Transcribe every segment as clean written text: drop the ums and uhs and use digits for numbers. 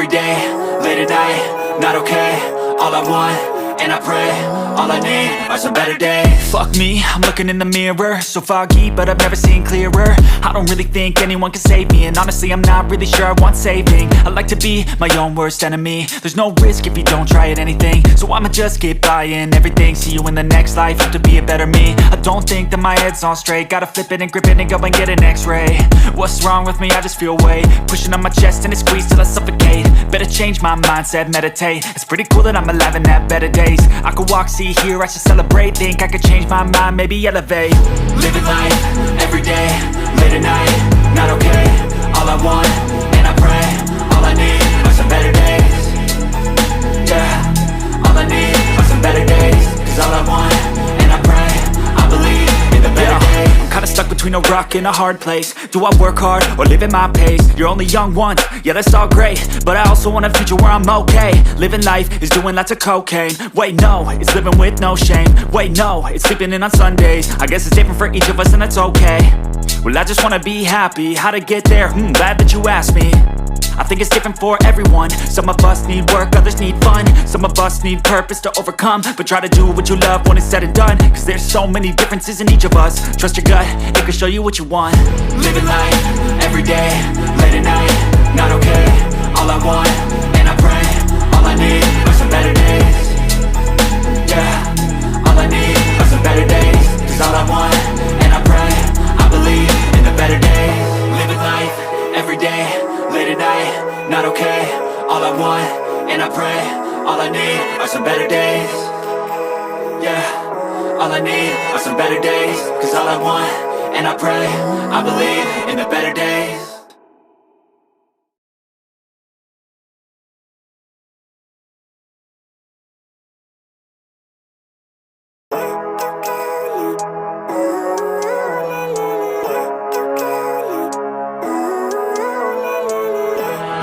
every day, late at night, not okay. All I want, and I pray, all I need are some better days. Fuck me, I'm looking in the mirror, so foggy, but I've never seen clearer. I don't really think anyone can save me, and honestly I'm not really sure I want saving. I like to be my own worst enemy. There's no risk if you don't try at anything, so I'ma just keep buying everything. See you in the next life, have to be a better me. I don't think that my head's on straight, gotta flip it and grip it and go and get an x-ray. What's wrong with me? I just feel weight pushing on my chest and it squeezes till I suffocate. Better change my mindset, meditate. It's pretty cool that I'm alive and have better days. I could walk, see, hear, I should celebrate. Think I could change my mind, maybe elevate. Living life, every day, late at night, not okay. All I want, and I pray, all I need are some better days. Yeah, all I need are some better days. Cause all I want, and I pray, I believe in the better days. I'm kinda stuck between a rock and a hard place. Do I work hard or live at my pace? You're only young once, yeah that's all great, but I also want a future where I'm okay. Living life is doing lots of cocaine. Wait no, it's living with no shame. Wait no, it's sleeping in on Sundays. I guess it's different for each of us and that's okay. Well I just wanna be happy, how to get there? Glad that you asked me. I think it's different for everyone. Some of us need work, others need fun. Some of us need purpose to overcome. But try to do what you love when it's said and done. Cause there's so many differences in each of us. Trust your gut, it can show you what you want. Living life, every day, late at night, not okay. All I want, and I pray, all I need are some better days. Yeah, all I need are some better days. Cause all I want, and I pray, I believe in the better days. Living life, every day, late at night, not okay. All I want, and I pray, all I need are some better days. Yeah, all I need are some better days. Cause all I want, and I pray, I believe in the better days.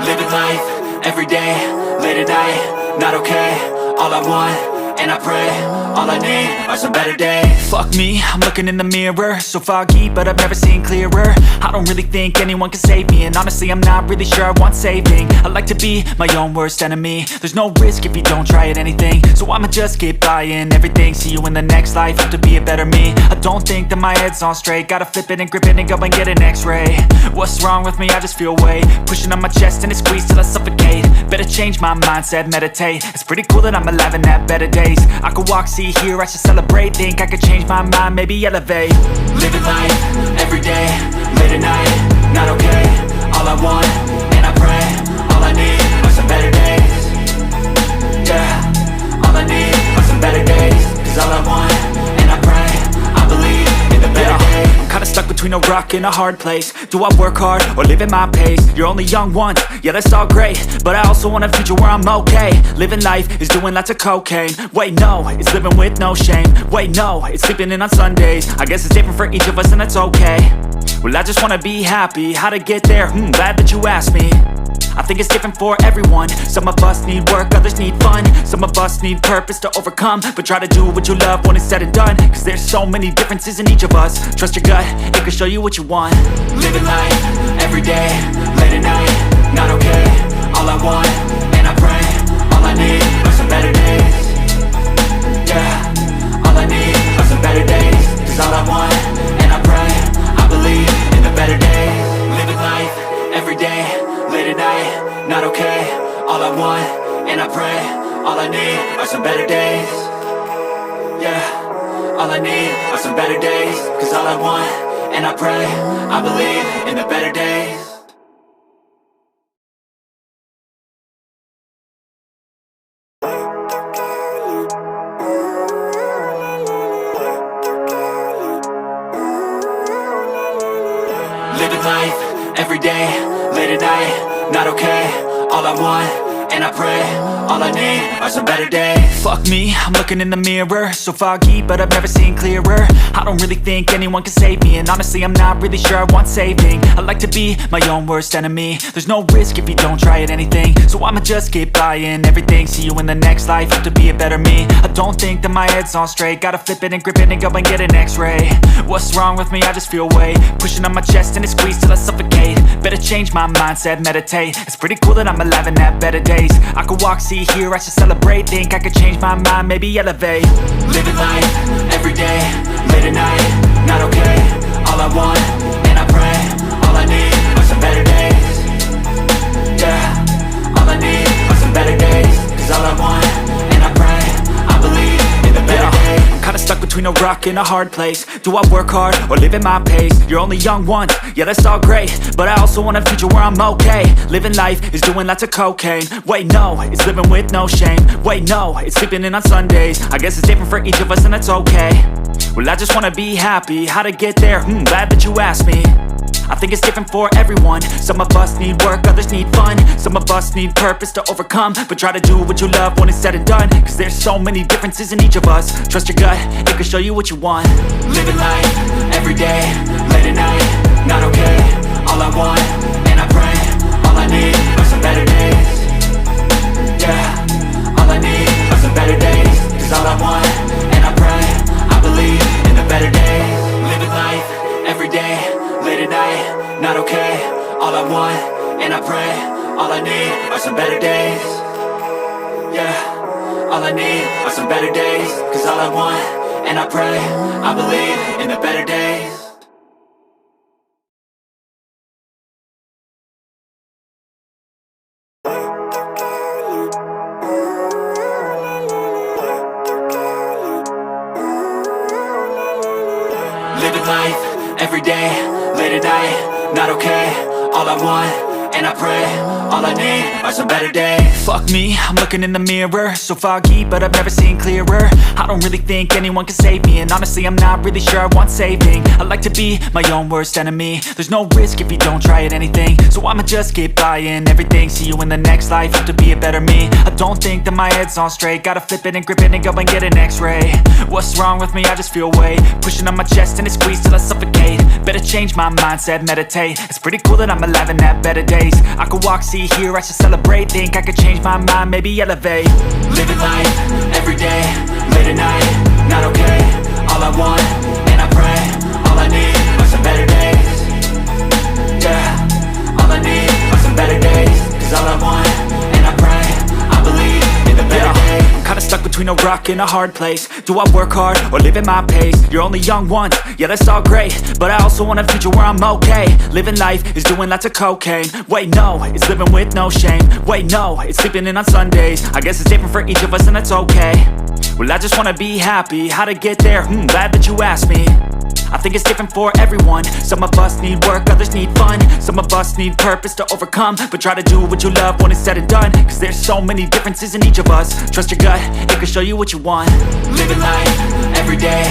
Living life, every day, late at night, not okay. All I want, and I pray, all I need are some better days. Fuck me, I'm looking in the mirror, so foggy, but I've never seen clearer. I don't really think anyone can save me, and honestly I'm not really sure I want saving. I like to be my own worst enemy. There's no risk if you don't try at anything, so I'ma just keep buying everything. See you in the next life, have to be a better me. I don't think that my head's on straight, gotta flip it and grip it and go and get an x-ray. What's wrong with me? I just feel weight pushing on my chest and it squeezes till I suffocate. Better change my mindset, meditate. It's pretty cool that I'm alive and have better days. I could walk, see, hear, I should celebrate. Think I could change my mind, maybe elevate. Living life, every day, late at night, not okay. All I want, and I pray, all I need are some better days. Yeah, all I need are some better days. Cause all I want, and I pray, I believe in the better days. I'm kinda stuck between a rock and a hard place. Do I work hard or live at my pace? You're only young once, yeah that's all great, but I also want a future where I'm okay. Living life is doing lots of cocaine. Wait no, it's living with no shame. Wait no, it's sleeping in on Sundays. I guess it's different for each of us and that's okay. Well I just wanna be happy, how to get there? Glad that you asked me. I think it's different for everyone. Some of us need work, others need fun. Some of us need purpose to overcome. But try to do what you love when it's said and done. Cause there's so many differences in each of us. Trust your gut, it can show you what you want. Living life, every day, late at night, not okay. All I want, and I pray, all I need are some better days. Yeah, all I need are some better days. Cause all I want, and I pray, I believe in the better days. Living life, every day, late at night, not okay. All I want, and I pray, all I need are some better days. Yeah, all I need are some better days. Cause all I want, and I pray, I believe in the better days. Living life, every day, late at night, not okay. All I want, and I pray, all I need are some better days. Fuck me, I'm looking in the mirror, so foggy, but I've never seen clearer. I don't really think anyone can save me, and honestly I'm not really sure I want saving. I like to be my own worst enemy. There's no risk if you don't try at anything, so I'ma just keep buying everything. See you in the next life, have to be a better me. I don't think that my head's on straight, gotta flip it and grip it and go and get an x-ray. What's wrong with me? I just feel weight pushing on my chest and it squeezes till I suffocate. Better change my mindset, meditate. It's pretty cool that I'm alive and have better days. I could walk, see, hear, I should celebrate. Think I could change my mind, maybe elevate. Living life, everyday, late at night, not okay. All I want, and I pray, all I need are some better days. Yeah, all I need are some better days. Cause all I want, and I pray, I believe in the better days. I'm kinda stuck between a rock and a hard place. Do I work hard or live at my pace? You're only young once, yeah that's all great, but I also want a future where I'm okay. Living life is doing lots of cocaine. Wait no, it's living with no shame. Wait no, it's sleeping in on Sundays. I guess it's different for each of us and that's okay. Well I just wanna be happy, how to get there? Glad that you asked me. I think it's different for everyone. Some of us need work, others need fun. Some of us need purpose to overcome. But try to do what you love when it's said and done. Cause there's so many differences in each of us. Trust your gut, it can show you what you want. Living life, everyday, late at night, not okay. All I want, and I pray, all I need are some better days. Yeah, all I need are some better days. Cause all I want, and I pray, I believe in the better days. Living life, everyday, late at night, not okay. All I want, and I pray, all I need are some better days. Yeah, all I need are some better days. Cause all I want, and I pray, I believe in the better days. Living life, everyday, late at night, not okay. All I want, and I pray, all I need are some better days. Fuck me, I'm looking in the mirror, so foggy, but I've never seen clearer. I don't really think anyone can save me, and honestly I'm not really sure I want saving. I like to be my own worst enemy. There's no risk if you don't try at anything, so I'ma just keep buying everything. See you in the next life, have to be a better me. I don't think that my head's on straight, gotta flip it and grip it and go and get an x-ray. What's wrong with me? I just feel weight pushing on my chest and it squeezes till I suffocate. Better change my mindset, meditate. It's pretty cool that I'm alive and have better days. I could walk, see, hear, I should celebrate. Think I could change my mind, maybe elevate. Living life, everyday, late at night, not okay. All I want, and I pray, all I need are some better days. Yeah, all I need are some better days. Cause all I want, and I pray, I believe in the better days. I'm kinda stuck between a rock and a hard place. Do I work hard or live at my pace? You're only young once, yeah that's all great, but I also want a future where I'm okay. Living life is doing lots of cocaine. Wait no, it's living with no shame. Wait no, it's sleeping in on Sundays. I guess it's different for each of us and that's okay. Well I just wanna be happy, how to get there? Glad that you asked me. I think it's different for everyone. Some of us need work, others need fun. Some of us need purpose to overcome. But try to do what you love when it's said and done. Cause there's so many differences in each of us. Trust your gut, it can show you what you want. Living life, everyday,